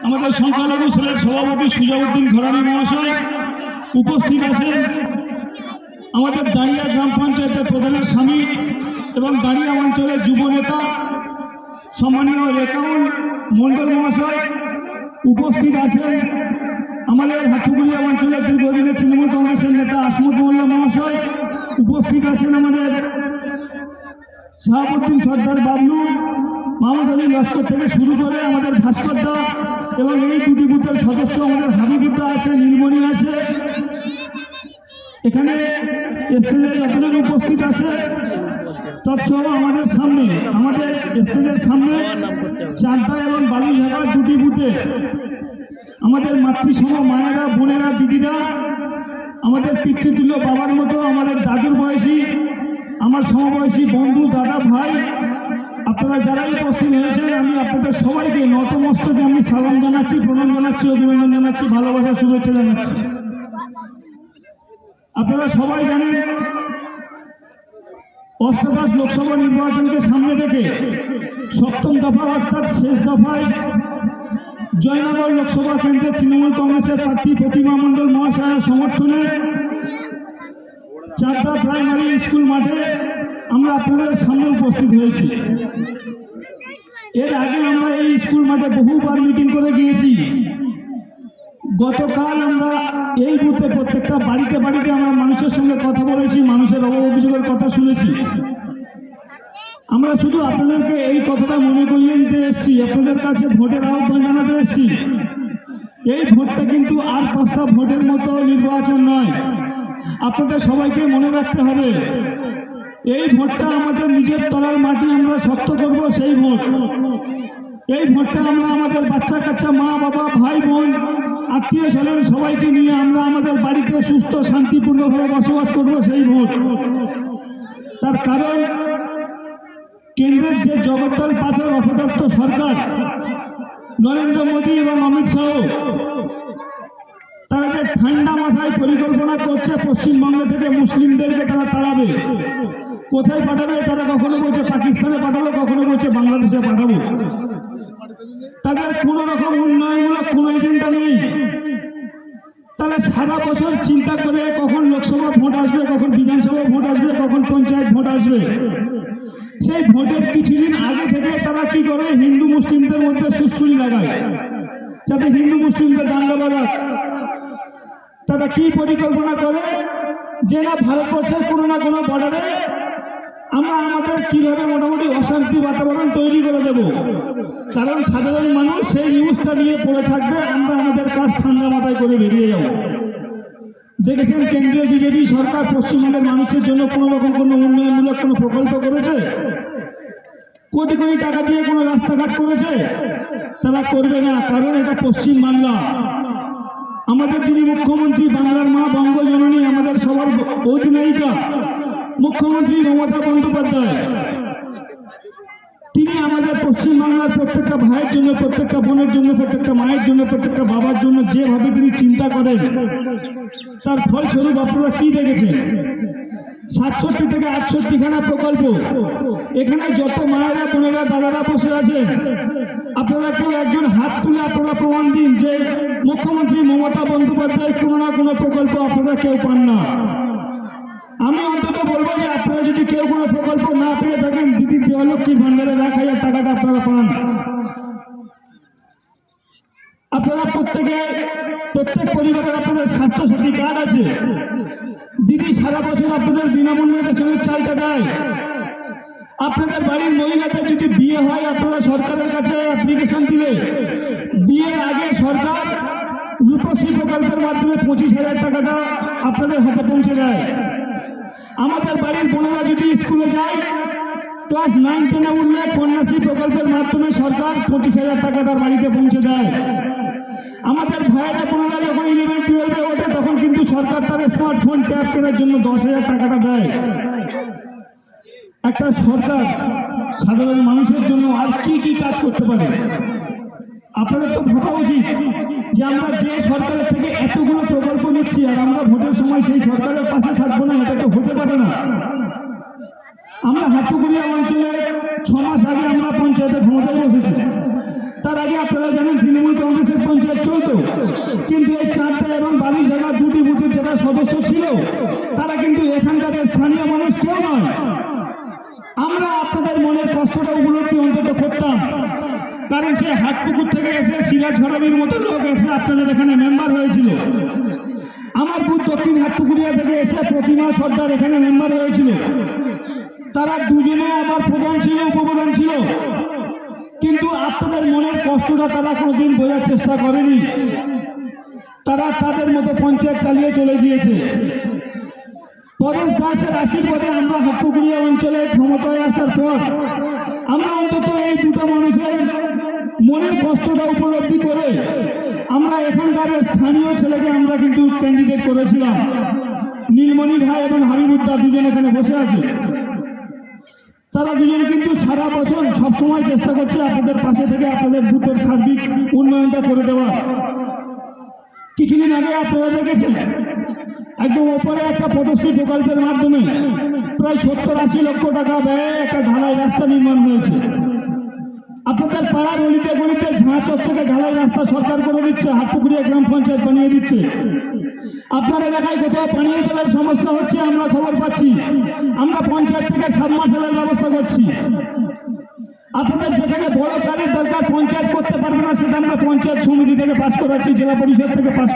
আমাদের সংখ্যালঘু সেলের সভাপতি সুজাউদ্দিন ঘরামি মহাশয় উপস্থিত আছেন, আমাদের দাঁড়িয়া গ্রাম পঞ্চায়েতের প্রধানের স্বামী এবং দাঁড়িয়া অঞ্চলের যুব নেতা সম্মানীয় রেকাউল মণ্ডল মহাশয় উপস্থিত আছেন, আমাদের হাটুগুড়িয়া অঞ্চলের দীর্ঘদিনের তৃণমূল কংগ্রেসের নেতা আসমত মোল্লা মহাশয় উপস্থিত আছেন, আমাদের শাহাবুদ্দিন সর্দার বাবলু, মাহমুদ আলী লস্কর থেকে শুরু করে আমাদের ভাস্করদা এবং এই দুটি বুথের সদস্য আমাদের হাবিবুদ্দা আছে, নীলমণি আছে। এখানে স্টেজে যতজন উপস্থিত আছে তৎসহ আমাদের সামনে, আমাদের স্টেজের সামনে চারটা এবং বালুরঘাটার দুটি বুথে আমাদের মাতৃসম মায়েরা, বোনেরা, দিদিরা, আমাদের পিতৃতুল্য বাবার মতো আমাদের দাদুর বয়সী, আমার সমবয়সী বন্ধু, দাদা, ভাই, আপনারা যারাই উপস্থিত হয়েছেন আমি আপনাদের সবাইকে নতমস্তকে আমি সালাম জানাচ্ছি, প্রণাম জানাচ্ছি, অভিনন্দন জানাচ্ছি, ভালোবাসা, শুভেচ্ছা জানাচ্ছি। আপনারা সবাই জানেন অষ্টাদশ লোকসভা নির্বাচনকে সামনে রেখে সপ্তম দফা অর্থাৎ শেষ দফায় জয়নগর লোকসভা কেন্দ্রের তৃণমূল কংগ্রেসের প্রার্থী প্রতিমা মণ্ডল মহাশয়ের সমর্থনে চারটা প্রাইমারি স্কুল মাঠে আমরা আপনাদের সামনে উপস্থিত হয়েছি। এর আগে আমরা এই স্কুল মাঠে বহুবার মিটিং করে গিয়েছি। গতকাল আমরা এই বুথে প্রত্যেকটা বাড়িতে বাড়িতে আমরা মানুষের সঙ্গে কথা বলেছি, মানুষের অভিযোগের কথা শুনেছি। আমরা শুধু আপনাদেরকে এই কথাটা মনে করিয়ে দিতে এসেছি, আপনাদের কাছে ভোটের আহ্বান জানাতে এসেছি। এই ভোটটা কিন্তু আর 5টা ভোটের মতো নির্বাচন নয়। আপনাদের সবাইকে মনে রাখতে হবে এই ভোটটা আমাদের নিজের তলার মাটি আমরা শক্ত করব, সেই ভোট। এই ভোটটা আমরা আমাদের বাচ্চা কাচ্চা, মা বাবা, ভাই বোন, আত্মীয় স্বজন সবাইকে নিয়ে আমরা আমাদের বাড়িতে সুস্থ শান্তিপূর্ণভাবে বসবাস করব, সেই ভোট। তার কারণ কেন্দ্রের যে জগদ্দল পাথর অপদার্থ সরকার নরেন্দ্র মোদী এবং অমিত শাহ, তারা যে ঠান্ডা মাথায় পরিকল্পনা করছে পশ্চিমবঙ্গ থেকে মুসলিমদেরকে তারা তাড়াবে। কোথায় পাঠাবে? তারা কখনো বলছে পাকিস্তানে পাঠাবো, কখনো বলছে বাংলাদেশে পাঠাবো। তাদের কোনো রকম উন্নয়নমূলক কোনো এজেন্ডা নেই। তাহলে সারা বছর চিন্তা করে কখন লোকসভা ভোট আসবে, কখন বিধানসভা ভোট আসবে, কখন পঞ্চায়েত ভোট আসবে, সেই ভোটের কিছুদিন আগে থেকে তারা কি করে হিন্দু মুসলিমদের মধ্যে সুশ্রুলি লাগায় যাতে হিন্দু মুসলিমদের দাঙ্গা বাঁধাক। তারা কি পরিকল্পনা করে যে না ভারতবর্ষের কোনো না কোনো বর্ডারে আমরা আমাদের কিভাবে মোটামুটি অশান্তি বাতাবরণ তৈরি করে দেব, কারণ সাধারণ মানুষ সেই নিউজটা নিয়ে পড়ে থাকবে, আমরা আমাদের কাজ ঠান্ডা মাথায় করে বেরিয়ে যাব। দেখেছেন কেন্দ্রীয় বিজেপি সরকার পশ্চিমবঙ্গের মানুষের জন্য কোনো রকম কোনো উন্নয়নমূলক কোনো প্রকল্প করেছে? কোটি কোটি টাকা দিয়ে কোনো রাস্তাঘাট করেছে? তারা করবে না, কারণ এটা পশ্চিমবাংলা। আমাদের যিনি মুখ্যমন্ত্রী, বাংলার মা, বঙ্গজননী, আমাদের সবার অধিনায়িকা মুখ্যমন্ত্রী মমতা বন্দ্যোপাধ্যায়, তিনি আমাদের পশ্চিমবাংলার প্রত্যেকটা ভাইয়ের জন্য, প্রত্যেকটা বোনের জন্য, প্রত্যেকটা মায়ের জন্য, প্রত্যেকটা বাবার জন্য যেভাবে তিনি চিন্তা করেন, তার ফলস্বরূপ আপনারা কি দেখেছেন? 67 থেকে 68খানা প্রকল্প। এখানে যত মায়েরা, বোনেরা, দাদারা বসে আছেন, আপনারা কেউ একজন হাত তুলে আপনারা প্রমাণ দিন যে মুখ্যমন্ত্রী মমতা বন্দ্যোপাধ্যায় কোনো না কোনো প্রকল্প আপনারা কেউ পান না। আমি অন্তত বলবো যে আপনারা যদি কেউ কোনো প্রকল্প না পেয়ে থাকেন, দিদি দেওয়ালক্ষ্মীর ভান্ডারে 1000 টাকাটা আপনারা পান। আপনারা প্রত্যেক পরিবারের আপনাদের স্বাস্থ্যসাথী কার্ড আছে। দিদি সারা বছর আপনাদের বিনামূল্যে রেশনের চালটা দেয়। আপনাদের বাড়ির মহিলাদের যদি বিয়ে হয়, আপনারা সরকারের কাছে অ্যাপ্লিকেশন দিলে বিয়ের আগে সরকার রূপশ্রী প্রকল্পের মাধ্যমে 25,000 টাকাটা আপনাদের হাতে পৌঁছে দেয়। আমাদের বাড়ির বোনেরা যদি স্কুলে যায়, ক্লাস 9-10 উঠলে কন্যাশ্রী প্রকল্পের মাধ্যমে সরকার 25,000 টাকা তার বাড়িতে পৌঁছে দেয়। আমাদের ভাইয়েরা বোনেরা যখন 11-12-এ ওঠে, তখন কিন্তু সরকার তার স্মার্টফোন ট্যাব কেনার জন্য 10,000 টাকাটা দেয়। একটা সরকার সাধারণ মানুষের জন্য আর কি কি কাজ করতে পারে? আপনাদের তো ভাবা উচিত যে আমরা যে সরকারের থেকে এতগুলো প্রকল্প নিচ্ছি আর আমরা ভোটের সময় সেই সরকারের পাশে থাকবো না, এটা তো হতে পারে না। আমরা হাটুগুড়িয়া অঞ্চলে 6 মাস আগে আমরা পঞ্চায়েতের ক্ষমতায় বসেছি। তার আগে আপনারা জানেন তৃণমূল কংগ্রেসের পঞ্চায়েত চলতো, কিন্তু এই চারটা এবং 22 জায়গা দুটি বুথের যারা সদস্য ছিল তারা কিন্তু এখানকার স্থানীয় মানুষ কেউ নয়। আমরা আপনাদের মনের কষ্টটা উপলব্ধি অন্তত করতাম, কারণ সে হাটপুকুর থেকে এসে সিরাজ ঘরামির মতো লোক এসে আপনাদের এখানে মেম্বার হয়েছিল। আমার বুথ দক্ষিণ হাটপুকুরিয়া থেকে এসে প্রতিমা সর্দার এখানে মেম্বার হয়েছিল। তারা দুজনে আবার প্রধান ছিল, উপপ্রধান ছিল, কিন্তু আপনাদের মনের কষ্টটা তারা কোনোদিন বোঝার চেষ্টা করেনি। তারা তাদের মতো পঞ্চায়েত চালিয়ে চলে গিয়েছে। পরেশ দাসের আশীর্বাদে আমরা হাটপুকুরিয়া অঞ্চলে ক্ষমতায় আসার পর আমরা অন্তত এই দুটো মানুষের মনের কষ্টটা উপলব্ধি করে আমরা এখানকার স্থানীয় ছেলেকে আমরা কিন্তু ক্যান্ডিডেট করেছিলাম। নীলমণি ভাই এবং হাবিবুদ্দা দুজন এখানে বসে আছে। তারা দুজন কিন্তু সারা বছর সবসময় চেষ্টা করছে আপনাদের পাশে থেকে আপনাদের বুথের সার্বিক উন্নয়নটা করে দেওয়ার। কিছুদিন আগে আপনারা দেখেছেন একদম ওপরে একটা পদশ্রী প্রকল্পের মাধ্যমে প্রায় 70-80 লক্ষ টাকা ব্যয়ে একটা ঢালাই রাস্তা নির্মাণ হয়েছে। আপনাদের পাড়ার অলিতে গলিতে ঝাঁ চকচকে ঢালাই রাস্তা সরকার করে দিচ্ছে, হাটপুকুরিয়া গ্রাম পঞ্চায়েত বানিয়ে দিচ্ছে। আপনার এলাকায় কোথাও পানীয় জলের সমস্যা হচ্ছে আমরা খবর পাচ্ছি, আমরা পঞ্চায়েত থেকে সাবমার্সেলের ব্যবস্থা করছি। আপনাদের যেখানে বড় কাজের দরকার পঞ্চায়েত করতে পারবে না, সেটা আমরা পঞ্চায়েত সমিতি থেকে পাস করাচ্ছি, জেলা পরিষদ থেকে পাস করা